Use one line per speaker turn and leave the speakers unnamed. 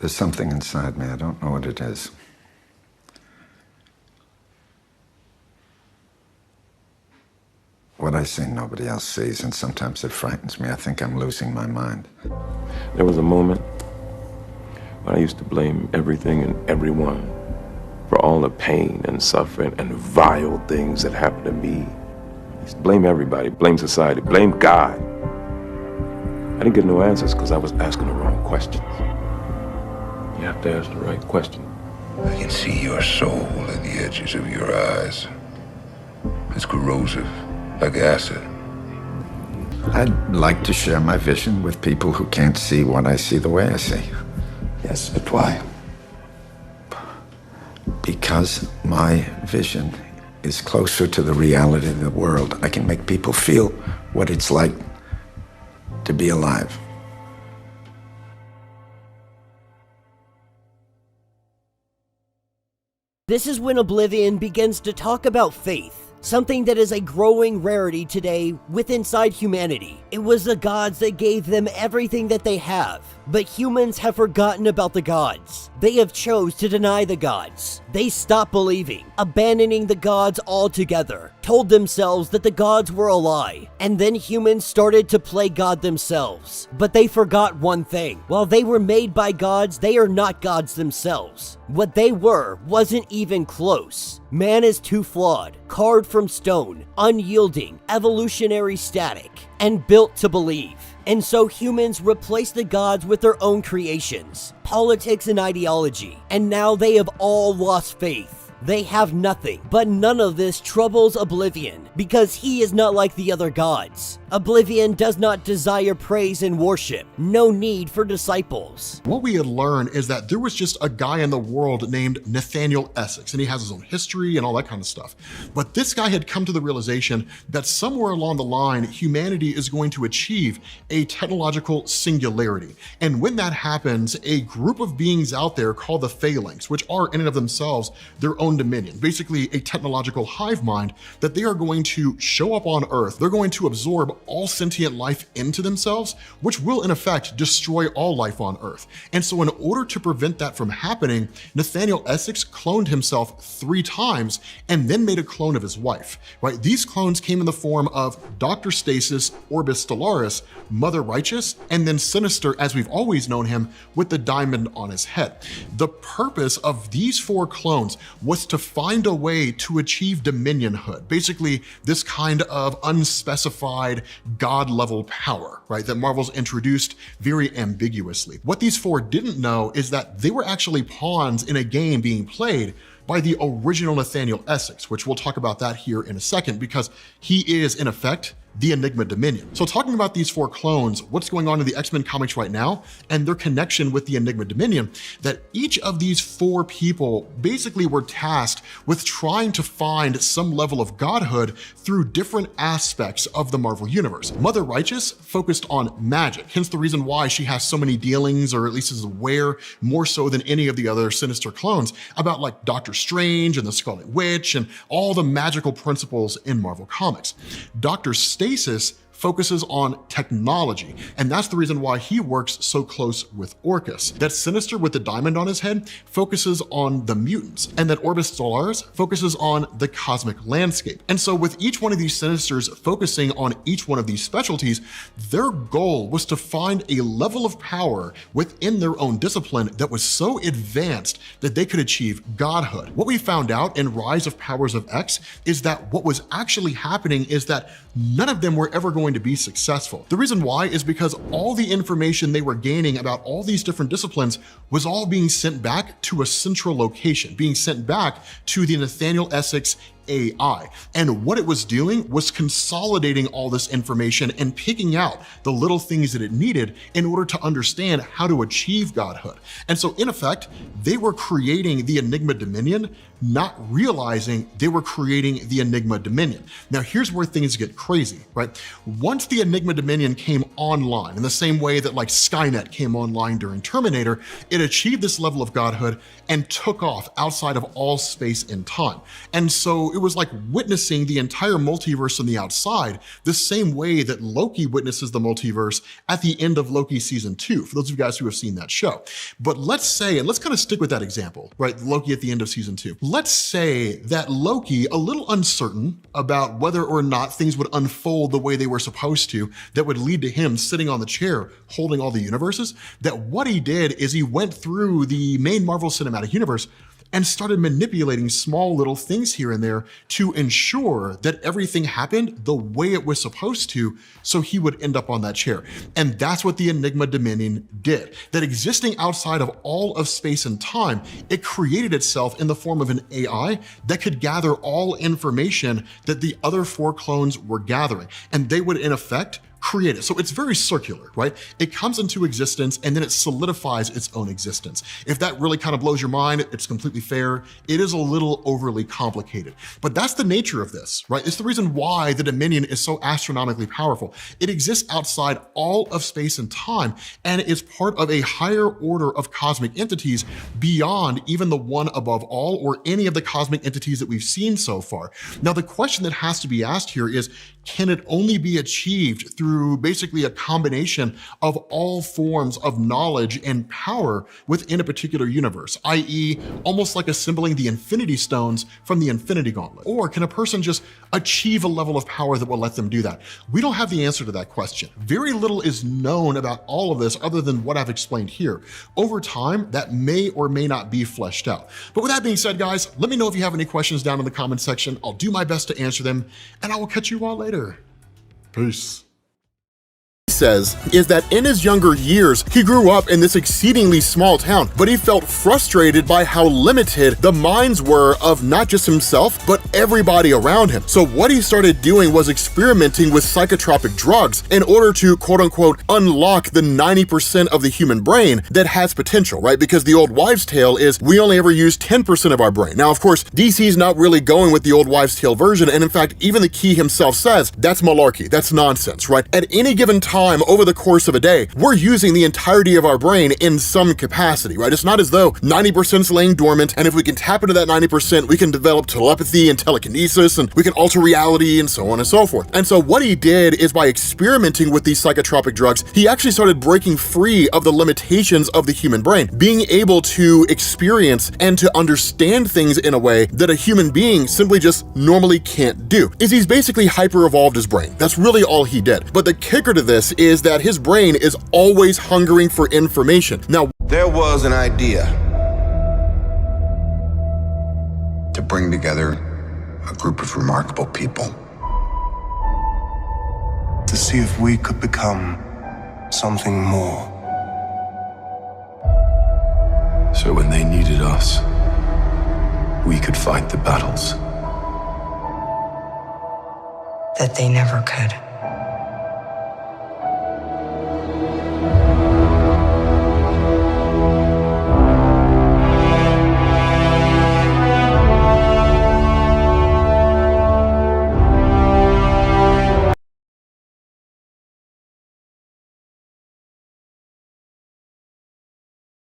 There's something inside me. I don't know what it is. What I see, nobody else sees, and sometimes it frightens me. I think I'm losing my mind.
There was a moment when I used to blame everything and everyone for all the pain and suffering and vile things that happened to me. I used to blame everybody, blame society, blame God. I didn't get no answers because I was asking the wrong questions. You have to ask the right question.
I can see your soul in the edges of your eyes. It's corrosive, like acid.
I'd like to share my vision with people who can't see what I see the way I see.
Yes, but why?
Because my vision is closer to the reality of the world. I can make people feel what it's like to be alive.
This is when Oblivion begins to talk about faith, something that is a growing rarity today inside humanity. It was the gods that gave them everything that they have, but humans have forgotten about the gods. They have chose to deny the gods. They stopped believing, abandoning the gods altogether, told themselves that the gods were a lie, and then humans started to play God themselves. But they forgot one thing. While they were made by gods, they are not gods themselves. What they were wasn't even close. Man is too flawed, carved from stone, unyielding, evolutionary static, and built to believe. And so humans replaced the gods with their own creations, politics and ideology, and now they have all lost faith. They have nothing, but none of this troubles Oblivion, because he is not like the other gods. Oblivion does not desire praise and worship, no need for disciples.
What we had learned is that there was just a guy in the world named Nathaniel Essex, and he has his own history and all that kind of stuff. But this guy had come to the realization that somewhere along the line, humanity is going to achieve a technological singularity. And when that happens, a group of beings out there called the Phalanx, which are in and of themselves their own dominion, basically a technological hive mind, that they are going to show up on Earth. They're going to absorb all sentient life into themselves, which will in effect destroy all life on Earth. And so in order to prevent that from happening, Nathaniel Essex cloned himself 3 times and then made a clone of his wife, right? These clones came in the form of Dr. Stasis, Orbis Stellaris, Mother Righteous, and then Sinister, as we've always known him, with the diamond on his head. The purpose of these 4 clones was to find a way to achieve dominionhood, basically this kind of unspecified God-level power, right, that Marvel's introduced very ambiguously. What these 4 didn't know is that they were actually pawns in a game being played by the original Nathaniel Essex, which we'll talk about that here in a second, because he is, in effect, the Enigma Dominion. So talking about these 4 clones, what's going on in the X-Men comics right now, and their connection with the Enigma Dominion, that each of these 4 people basically were tasked with trying to find some level of godhood through different aspects of the Marvel Universe. Mother Righteous focused on magic, hence the reason why she has so many dealings, or at least is aware more so than any of the other Sinister clones, about like Doctor Strange and the Scarlet Witch and all the magical principles in Marvel Comics. Dr. Stasis focuses on technology, and that's the reason why he works so close with Orcus. That Sinister with the diamond on his head focuses on the mutants, and that Orbis Stellaris focuses on the cosmic landscape. And so with each one of these Sinisters focusing on each one of these specialties, their goal was to find a level of power within their own discipline that was so advanced that they could achieve godhood. What we found out in Rise of Powers of X is that what was actually happening is that none of them were ever going to be successful. The reason why is because all the information they were gaining about all these different disciplines was all being sent back to a central location, being sent back to the Nathaniel Essex AI. And what it was doing was consolidating all this information and picking out the little things that it needed in order to understand how to achieve godhood. And so in effect, they were creating the Enigma Dominion, not realizing they were creating the Enigma Dominion. Now here's where things get crazy, right? Once the Enigma Dominion came online, in the same way that like Skynet came online during Terminator, it achieved this level of godhood and took off outside of all space and time. And so So it was like witnessing the entire multiverse from the outside, the same way that Loki witnesses the multiverse at the end of Loki season 2, for those of you guys who have seen that show. But let's say, and let's kind of stick with that example, right? Loki at the end of season 2. Let's say that Loki, a little uncertain about whether or not things would unfold the way they were supposed to, that would lead to him sitting on the chair holding all the universes, that what he did is he went through the main Marvel Cinematic Universe and started manipulating small little things here and there to ensure that everything happened the way it was supposed to, so he would end up on that chair. And that's what the Enigma Dominion did. That existing outside of all of space and time, it created itself in the form of an AI that could gather all information that the other 4 clones were gathering. And they would, in effect, create it. So it's very circular, right? It comes into existence and then it solidifies its own existence. If that really kind of blows your mind, it's completely fair. It is a little overly complicated, but that's the nature of this, right? It's the reason why the Dominion is so astronomically powerful. It exists outside all of space and time, and is part of a higher order of cosmic entities beyond even the one above all or any of the cosmic entities that we've seen so far. Now, the question that has to be asked here is, can it only be achieved through basically a combination of all forms of knowledge and power within a particular universe, i.e. almost like assembling the Infinity Stones from the Infinity Gauntlet? Or can a person just achieve a level of power that will let them do that? We don't have the answer to that question. Very little is known about all of this other than what I've explained here. Over time, that may or may not be fleshed out. But with that being said, guys, let me know if you have any questions down in the comment section. I'll do my best to answer them, and I will catch you all later. Peace. Says is that in his younger years, he grew up in this exceedingly small town, but he felt frustrated by how limited the minds were of not just himself, but everybody around him. So what he started doing was experimenting with psychotropic drugs in order to, quote unquote, unlock the 90% of the human brain that has potential, right? Because the old wives' tale is we only ever use 10% of our brain. Now, of course, DC's not really going with the old wives' tale version, and in fact, even the Key himself says that's malarkey, that's nonsense, right? At any given time over the course of a day, we're using the entirety of our brain in some capacity, right? It's not as though 90% is laying dormant, and if we can tap into that 90%, we can develop telepathy and telekinesis, and we can alter reality, and so on and so forth. And so what he did is, by experimenting with these psychotropic drugs, he actually started breaking free of the limitations of the human brain, being able to experience and to understand things in a way that a human being simply just normally can't do. He's basically hyper-evolved his brain. That's really all he did. But the kicker to this is that his brain is always hungering for information. Now,
There was an idea to bring together a group of remarkable people.
To see if we could become something more.
So when they needed us, we could fight the battles
that they never could.